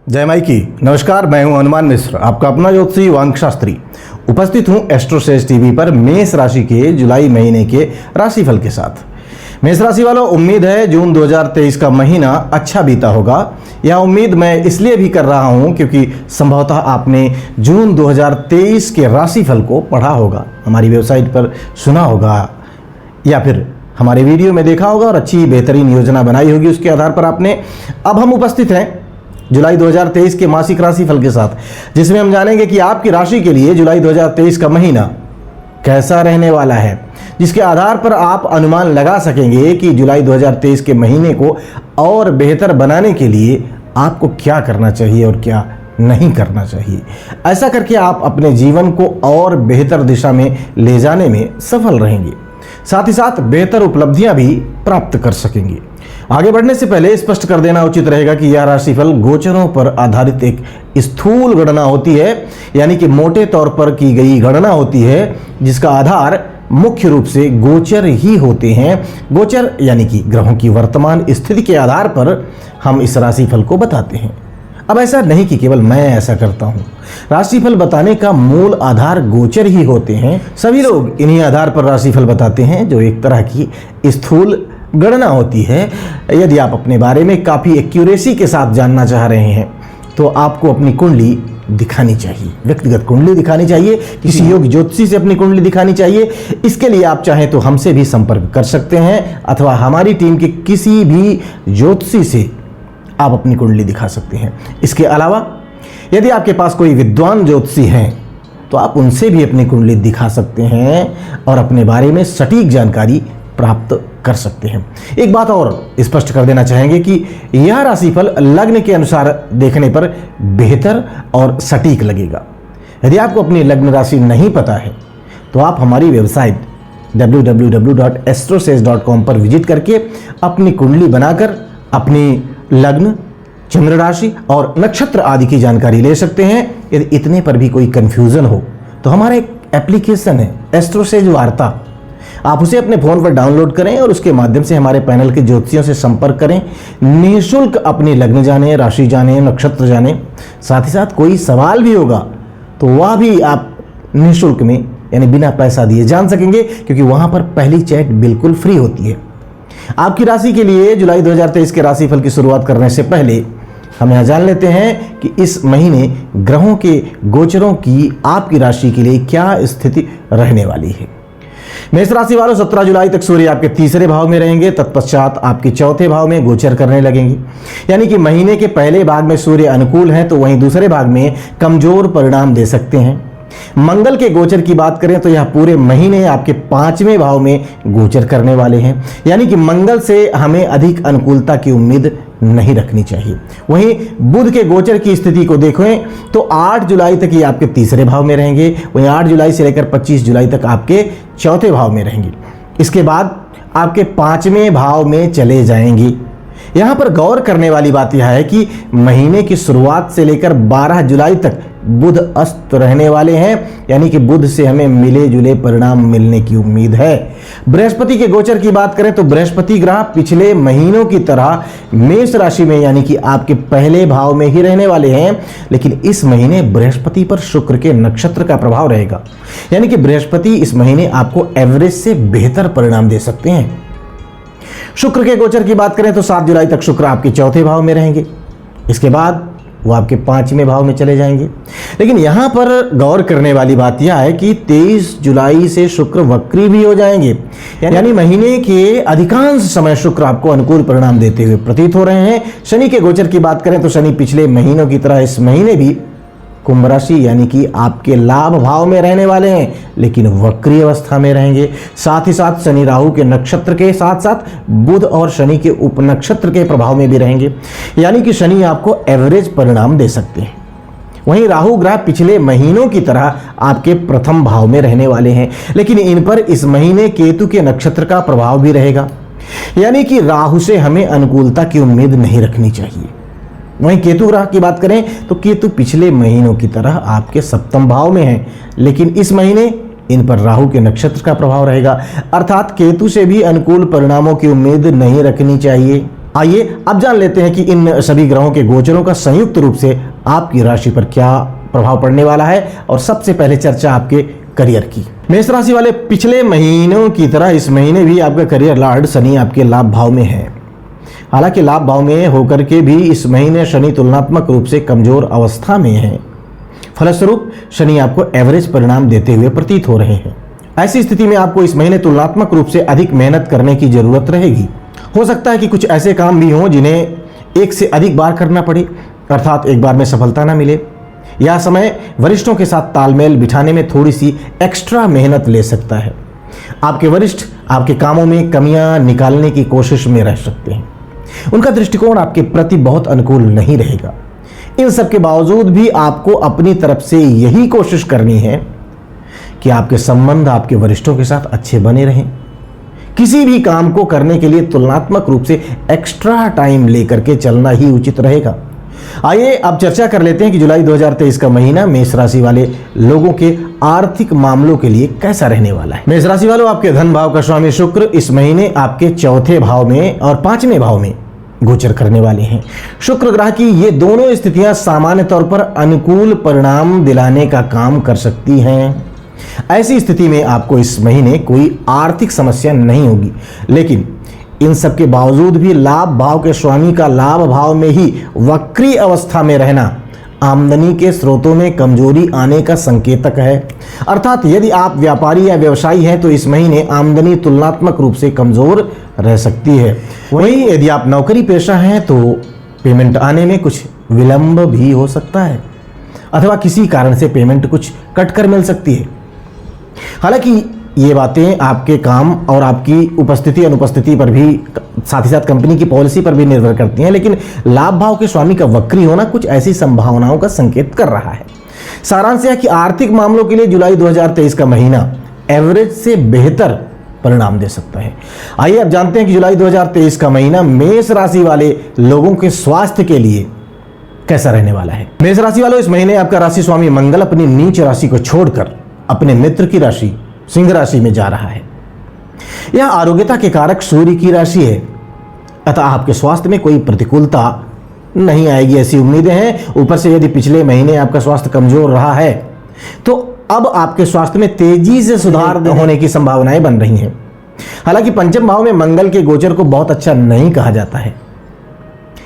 जय माई की। नमस्कार, मैं हूं हनुमान मिश्र, आपका अपना ज्योतिषी वांग शास्त्री। उपस्थित हूं एस्ट्रोसेज टीवी पर मेष राशि के जुलाई महीने के राशिफल के साथ। मेष राशि वालों, उम्मीद है जून 2023 का महीना अच्छा बीता होगा। यह उम्मीद मैं इसलिए भी कर रहा हूं क्योंकि संभवतः आपने जून 2023 के राशिफल को पढ़ा होगा, हमारी वेबसाइट पर सुना होगा या फिर हमारे वीडियो में देखा होगा और अच्छी बेहतरीन योजना बनाई होगी। उसके आधार पर आपने अब हम उपस्थित हैं जुलाई 2023 के मासिक राशिफल के साथ, जिसमें हम जानेंगे कि आपकी राशि के लिए जुलाई 2023 का महीना कैसा रहने वाला है, जिसके आधार पर आप अनुमान लगा सकेंगे कि जुलाई 2023 के महीने को और बेहतर बनाने के लिए आपको क्या करना चाहिए और क्या नहीं करना चाहिए। ऐसा करके आप अपने जीवन को और बेहतर दिशा में ले जाने में सफल रहेंगे, साथ ही साथ बेहतर उपलब्धियां भी प्राप्त कर सकेंगे। आगे बढ़ने से पहले स्पष्ट कर देना उचित रहेगा कि यह राशिफल गोचरों पर आधारित एक स्थूल गणना होती है, यानी कि मोटे तौर पर की गई गणना होती है, जिसका आधार मुख्य रूप से गोचर ही होते हैं। गोचर यानी कि ग्रहों की वर्तमान स्थिति के आधार पर हम इस राशिफल को बताते हैं। अब ऐसा नहीं कि केवल मैं ऐसा करता हूं, राशिफल बताने का मूल आधार गोचर ही होते हैं। सभी लोग इन्हीं आधार पर राशिफल बताते हैं, जो एक तरह की स्थूल गणना होती है। यदि आप अपने बारे में काफ़ी एक्यूरेसी के साथ जानना चाह रहे हैं तो आपको अपनी कुंडली दिखानी चाहिए, व्यक्तिगत कुंडली दिखानी चाहिए, किसी योग्य ज्योतिषी से अपनी कुंडली दिखानी चाहिए। इसके लिए आप चाहें तो हमसे भी संपर्क कर सकते हैं अथवा हमारी टीम के किसी भी ज्योतिषी से आप अपनी कुंडली दिखा सकते हैं। इसके अलावा यदि आपके पास कोई विद्वान ज्योतिषी हैं तो आप उनसे भी अपनी कुंडली दिखा सकते हैं और अपने बारे में सटीक जानकारी प्राप्त कर सकते हैं। एक बात और स्पष्ट कर देना चाहेंगे कि यह राशिफल लग्न के अनुसार देखने पर बेहतर और सटीक लगेगा। यदि आपको अपनी लग्न राशि नहीं पता है तो आप हमारी वेबसाइट www.astrosage.com पर विजिट करके अपनी कुंडली बनाकर अपनी लग्न, चंद्र राशि और नक्षत्र आदि की जानकारी ले सकते हैं। यदि इतने पर भी कोई कंफ्यूजन हो तो हमारा एक एप्लीकेशन है एस्ट्रोसेज वार्ता, आप उसे अपने फोन पर डाउनलोड करें और उसके माध्यम से हमारे पैनल के ज्योतिषियों से संपर्क करें। निःशुल्क अपनी लग्न जाने, राशि जाने, नक्षत्र जाने, साथ ही साथ कोई सवाल भी होगा तो वह भी आप निःशुल्क में यानी बिना पैसा दिए जान सकेंगे, क्योंकि वहां पर पहली चैट बिल्कुल फ्री होती है। आपकी राशि के लिए जुलाई 2023 के राशिफल की शुरुआत करने से पहले हम यह जान लेते हैं कि इस महीने ग्रहों के गोचरों की आपकी राशि के लिए क्या स्थिति रहने वाली है। मेष राशि वालों, 17 जुलाई तक सूर्य आपके तीसरे भाव में रहेंगे, तत्पश्चात आपके चौथे भाव में गोचर करने लगेंगे। यानी कि महीने के पहले भाग में सूर्य अनुकूल हैं तो वहीं दूसरे भाग में कमजोर परिणाम दे सकते हैं। मंगल के गोचर की बात करें तो यह पूरे महीने आपके 5वें भाव में गोचर करने वाले हैं, यानी कि मंगल से हमें अधिक अनुकूलता की उम्मीद नहीं रखनी चाहिए। वहीं बुध के गोचर की स्थिति को देखें तो 8 जुलाई तक ये आपके तीसरे भाव में रहेंगे, वहीं 8 जुलाई से लेकर 25 जुलाई तक आपके चौथे भाव में रहेंगे। इसके बाद आपके 5वें भाव में चले जाएंगे। यहां पर गौर करने वाली बात यह है कि महीने की शुरुआत से लेकर 12 जुलाई तक बुध अस्त रहने वाले हैं, यानी कि बुध से हमें मिले जुले परिणाम मिलने की उम्मीद है। बृहस्पति के गोचर की बात करें तो बृहस्पति ग्रह पिछले महीनों की तरह मेष राशि में यानी कि आपके पहले भाव में ही रहने वाले हैं, लेकिन इस महीने बृहस्पति पर शुक्र के नक्षत्र का प्रभाव रहेगा, यानी कि बृहस्पति इस महीने आपको एवरेज से बेहतर परिणाम दे सकते हैं। शुक्र के गोचर की बात करें तो 7 जुलाई तक शुक्र आपके चौथे भाव में रहेंगे, इसके बाद वो आपके 5वें भाव में चले जाएंगे। लेकिन यहां पर गौर करने वाली बात यह है कि 23 जुलाई से शुक्र वक्री भी हो जाएंगे, यानी महीने के अधिकांश समय शुक्र आपको अनुकूल परिणाम देते हुए प्रतीत हो रहे हैं। शनि के गोचर की बात करें तो शनि पिछले महीनों की तरह इस महीने भी कुंभ राशि यानी कि आपके लाभ भाव में रहने वाले हैं, लेकिन वक्री अवस्था में रहेंगे। साथ ही साथ शनि राहु के नक्षत्र के साथ साथ बुध और शनि के उपनक्षत्र के प्रभाव में भी रहेंगे, यानी कि शनि आपको एवरेज परिणाम दे सकते हैं। वहीं राहु ग्रह पिछले महीनों की तरह आपके प्रथम भाव में रहने वाले हैं, लेकिन इन पर इस महीने केतु के नक्षत्र का प्रभाव भी रहेगा, यानी कि राहु से हमें अनुकूलता की उम्मीद नहीं रखनी चाहिए। वहीं केतु ग्रह की बात करें तो केतु पिछले महीनों की तरह आपके सप्तम भाव में है, लेकिन इस महीने इन पर राहु के नक्षत्र का प्रभाव रहेगा, अर्थात केतु से भी अनुकूल परिणामों की उम्मीद नहीं रखनी चाहिए। आइए अब जान लेते हैं कि इन सभी ग्रहों के गोचरों का संयुक्त रूप से आपकी राशि पर क्या प्रभाव पड़ने वाला है। और सबसे पहले चर्चा आपके करियर की। मेष राशि वाले, पिछले महीनों की तरह इस महीने भी आपका करियर लॉर्ड शनि आपके लाभ भाव में है। हालांकि लाभ भाव में होकर के भी इस महीने शनि तुलनात्मक रूप से कमजोर अवस्था में है। फलस्वरूप शनि आपको एवरेज परिणाम देते हुए प्रतीत हो रहे हैं। ऐसी स्थिति में आपको इस महीने तुलनात्मक रूप से अधिक मेहनत करने की जरूरत रहेगी। हो सकता है कि कुछ ऐसे काम भी हों जिन्हें एक से अधिक बार करना पड़े, अर्थात एक बार में सफलता ना मिले। यह समय वरिष्ठों के साथ तालमेल बिठाने में थोड़ी सी एक्स्ट्रा मेहनत ले सकता है। आपके वरिष्ठ आपके कामों में कमियां निकालने की कोशिश में रह सकते हैं। उनका दृष्टिकोण आपके प्रति बहुत अनुकूल नहीं रहेगा। इन सब के बावजूद भी आपको अपनी तरफ से यही कोशिश करनी है कि आपके संबंध आपके वरिष्ठों के साथ अच्छे बने रहें। किसी भी काम को करने के लिए तुलनात्मक रूप से एक्स्ट्रा टाइम लेकर के चलना ही उचित रहेगा। आइए अब चर्चा कर लेते हैं कि जुलाई 2023 का महीना मेष राशि वाले लोगों के आर्थिक मामलों के लिए कैसा रहने वाला है। मेष राशि वालों, आपके धन भाव का स्वामी शुक्र इस महीने आपके चौथे भाव में और पांचवें भाव में गोचर करने वाले हैं। शुक्र ग्रह की ये दोनों स्थितियां सामान्य तौर पर अनुकूल परिणाम दिलाने का काम कर सकती हैं। ऐसी स्थिति में आपको इस महीने कोई आर्थिक समस्या नहीं होगी, लेकिन इन सब के बावजूद भी लाभ भाव के स्वामी का लाभ भाव में ही वक्री अवस्था में रहना आमदनी के स्रोतों में कमजोरी आने का संकेतक है। अर्थात यदि आप व्यापारी या व्यवसायी हैं तो इस महीने आमदनी तुलनात्मक रूप से कमजोर रह सकती है। वहीं यदि आप नौकरी पेशा हैं तो पेमेंट आने में कुछ विलंब भी हो सकता है, अथवा किसी कारण से पेमेंट कुछ कट कर मिल सकती है। हालांकि ये बातें आपके काम और आपकी उपस्थिति अनुपस्थिति पर भी, साथ ही साथ कंपनी की पॉलिसी पर भी निर्भर करती हैं, लेकिन लाभ भाव के स्वामी का वक्री होना कुछ ऐसी संभावनाओं का संकेत कर रहा है। सारांश यह कि आर्थिक मामलों के लिए जुलाई 2023 का महीना एवरेज से बेहतर परिणाम दे सकता है। आइए अब जानते हैं कि जुलाई 2023 का महीना मेष राशि वाले लोगों के स्वास्थ्य के लिए कैसा रहने वाला है। मेष राशि वालों, इस महीने आपका राशि स्वामी मंगल अपनी नीच राशि को छोड़कर अपने मित्र की राशि सिंह राशि में जा रहा है। यह आरोग्यता के कारक सूर्य की राशि है, अतः आपके स्वास्थ्य में कोई प्रतिकूलता नहीं आएगी, ऐसी उम्मीदें हैं। ऊपर से यदि पिछले महीने आपका स्वास्थ्य कमजोर रहा है तो अब आपके स्वास्थ्य में तेजी से सुधार होने की संभावनाएं बन रही हैं। हालांकि पंचम भाव में मंगल के गोचर को बहुत अच्छा नहीं कहा जाता है,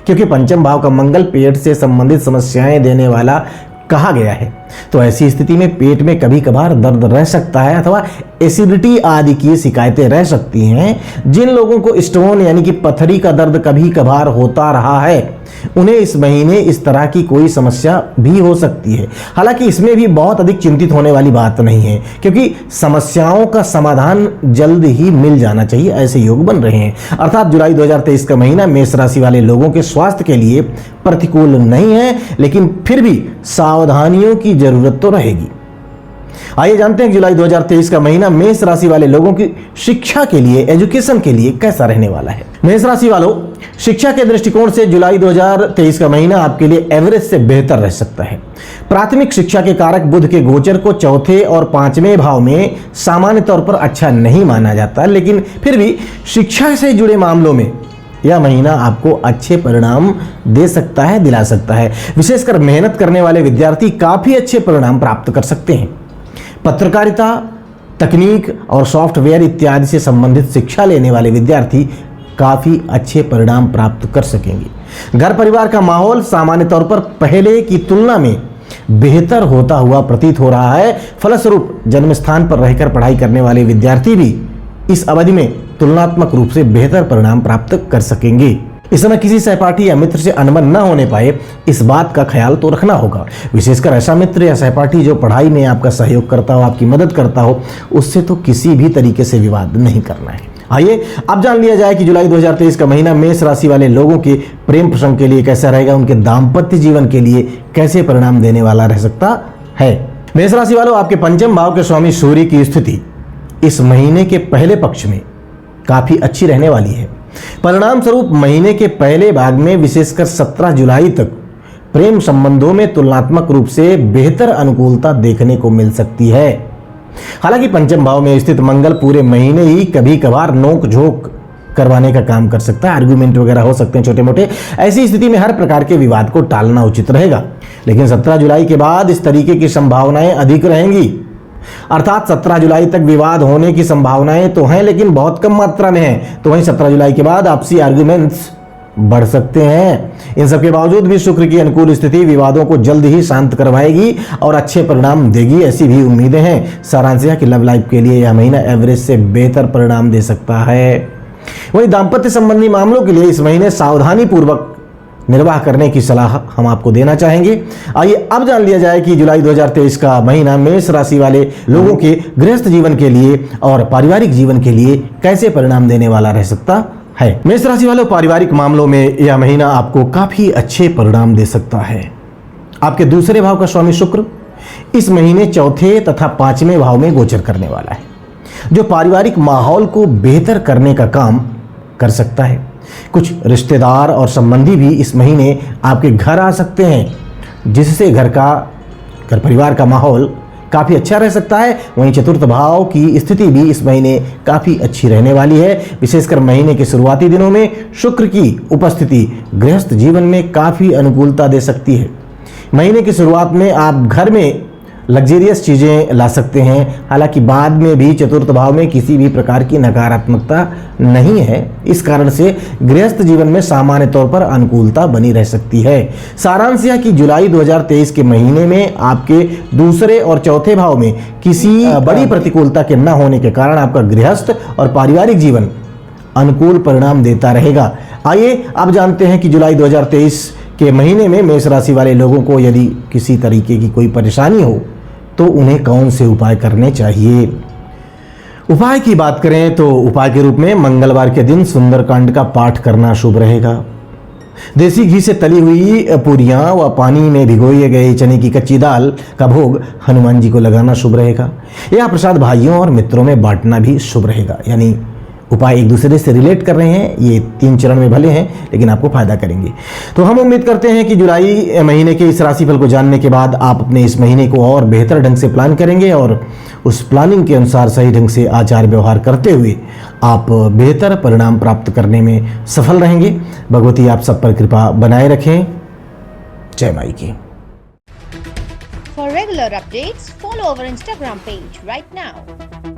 क्योंकि पंचम भाव का मंगल पेट से संबंधित समस्याएं देने वाला कहा गया है। तो ऐसी स्थिति में पेट में कभी कभार दर्द रह सकता है अथवा एसिडिटी आदि की शिकायतें रह सकती हैं। जिन लोगों को स्टोन यानी कि पथरी का दर्द कभी कभार होता रहा है उन्हें इस महीने इस तरह की कोई समस्या भी हो सकती है। हालांकि इसमें भी बहुत अधिक चिंतित होने वाली बात नहीं है, क्योंकि समस्याओं का समाधान जल्द ही मिल जाना चाहिए, ऐसे योग बन रहे हैं। अर्थात जुलाई 2023 का महीना मेष राशि वाले लोगों के स्वास्थ्य के लिए प्रतिकूल नहीं है, लेकिन फिर भी सावधानियों की जरूरत तो रहेगी। आइए जानते हैं कि जुलाई 2023 का महीना मेष राशि वाले लोगों की शिक्षा के लिए, एजुकेशन के लिए कैसा रहने वाला है। मेष राशि वालों, शिक्षा के दृष्टिकोण से जुलाई 2023 का महीना आपके लिए एवरेज से बेहतर रह सकता है। प्राथमिक शिक्षा के कारक बुध के गोचर को चौथे और पांचवें भाव में सामान्य तौर पर अच्छा नहीं माना जाता, लेकिन फिर भी शिक्षा से जुड़े मामलों में यह महीना आपको अच्छे परिणाम दे सकता है, दिला सकता है। विशेषकर मेहनत करने वाले विद्यार्थी काफी अच्छे परिणाम प्राप्त कर सकते हैं। पत्रकारिता, तकनीक और सॉफ्टवेयर इत्यादि से संबंधित शिक्षा लेने वाले विद्यार्थी काफी अच्छे परिणाम प्राप्त कर सकेंगे। घर परिवार का माहौल सामान्य तौर पर पहले की तुलना में बेहतर होता हुआ प्रतीत हो रहा है। फलस्वरूप जन्म स्थान पर रहकर पढ़ाई करने वाले विद्यार्थी भी इस अवधि में तुलनात्मक रूप से बेहतर परिणाम प्राप्त कर सकेंगे। इस समय किसी सहपाठी या मित्र से अनबन न होने पाए, इस बात का ख्याल तो रखना होगा। विशेषकर ऐसा मित्र या सहपाठी जो पढ़ाई में आपका सहयोग करता हो, आपकी मदद करता हो, उससे तो किसी भी तरीके से विवाद नहीं करना है। आइए अब जान लिया जाए कि जुलाई 2023 का महीना मेष राशि वाले लोगों के प्रेम प्रसंग के लिए कैसा रहेगा, उनके दाम्पत्य जीवन के लिए कैसे परिणाम देने वाला रह सकता है। मेष राशि वालों, आपके पंचम भाव के स्वामी सूर्य की स्थिति इस महीने के पहले पक्ष में काफी अच्छी रहने वाली है। परिणाम स्वरूप महीने के पहले भाग में विशेषकर 17 जुलाई तक प्रेम संबंधों में तुलनात्मक रूप से बेहतर अनुकूलता देखने को मिल सकती है। हालांकि पंचम भाव में स्थित मंगल पूरे महीने ही कभी कभार नोक झोंक करवाने का काम कर सकता है, आर्गुमेंट वगैरह हो सकते हैं छोटे मोटे। ऐसी स्थिति में हर प्रकार के विवाद को टालना उचित रहेगा। लेकिन 17 जुलाई के बाद इस तरीके की संभावनाएं अधिक रहेंगी, अर्थात 17 जुलाई तक विवाद होने की संभावनाएं तो हैं लेकिन बहुत कम मात्रा में हैं। तो वहीं 17 जुलाई के बाद आपसी आर्गुमेंट्स बढ़ सकते हैं। इन सब के बावजूद भी शुक्र की अनुकूल स्थिति विवादों को जल्द ही शांत करवाएगी और अच्छे परिणाम देगी, ऐसी भी उम्मीदें हैं। सारांश यह कि लव लाइफ के लिए यह महीना एवरेज से बेहतर परिणाम दे सकता है। वहीं दाम्पत्य संबंधी मामलों के लिए इस महीने सावधानी पूर्वक निर्वाह करने की सलाह हम आपको देना चाहेंगे। आइए अब जान लिया जाए कि जुलाई 2023 का महीना मेष राशि वाले लोगों के गृहस्थ जीवन के लिए और पारिवारिक जीवन के लिए कैसे परिणाम देने वाला रह सकता है। मेष राशि वालों, पारिवारिक मामलों में यह महीना आपको काफी अच्छे परिणाम दे सकता है। आपके दूसरे भाव का स्वामी शुक्र इस महीने चौथे तथा पांचवें भाव में गोचर करने वाला है, जो पारिवारिक माहौल को बेहतर करने का काम कर सकता है। कुछ रिश्तेदार और संबंधी भी इस महीने आपके घर आ सकते हैं, जिससे घर परिवार का माहौल काफ़ी अच्छा रह सकता है। वहीं चतुर्थ भाव की स्थिति भी इस महीने काफ़ी अच्छी रहने वाली है। विशेषकर महीने के शुरुआती दिनों में शुक्र की उपस्थिति गृहस्थ जीवन में काफ़ी अनुकूलता दे सकती है। महीने की शुरुआत में आप घर में लग्जेरियस चीज़ें ला सकते हैं। हालांकि बाद में भी चतुर्थ भाव में किसी भी प्रकार की नकारात्मकता नहीं है, इस कारण से गृहस्थ जीवन में सामान्य तौर पर अनुकूलता बनी रह सकती है। सारांश यह कि जुलाई 2023 के महीने में आपके दूसरे और चौथे भाव में किसी बड़ी प्रतिकूलता के न होने के कारण आपका गृहस्थ और पारिवारिक जीवन अनुकूल परिणाम देता रहेगा। आइए अब जानते हैं कि जुलाई 2023 के महीने में मेष राशि वाले लोगों को यदि किसी तरीके की कोई परेशानी हो तो उन्हें कौन से उपाय करने चाहिए। उपाय की बात करें तो उपाय के रूप में मंगलवार के दिन सुंदरकांड का पाठ करना शुभ रहेगा। देसी घी से तली हुई पूरियां व पानी में भिगोए गए चने की कच्ची दाल का भोग हनुमान जी को लगाना शुभ रहेगा। यह प्रसाद भाइयों और मित्रों में बांटना भी शुभ रहेगा। यानी उपाय एक दूसरे से रिलेट कर रहे हैं, ये 3 चरण में भले हैं लेकिन आपको फायदा करेंगे। तो हम उम्मीद करते हैं कि जुलाई महीने के इस राशिफल को जानने के बाद आप अपने इस महीने को और बेहतर ढंग से प्लान करेंगे और उस प्लानिंग के अनुसार सही ढंग से आचार व्यवहार करते हुए आप बेहतर परिणाम प्राप्त करने में सफल रहेंगे। भगवती आप सब पर कृपा बनाए रखें। जय माई की। For regular updates, follow our Instagram page right now.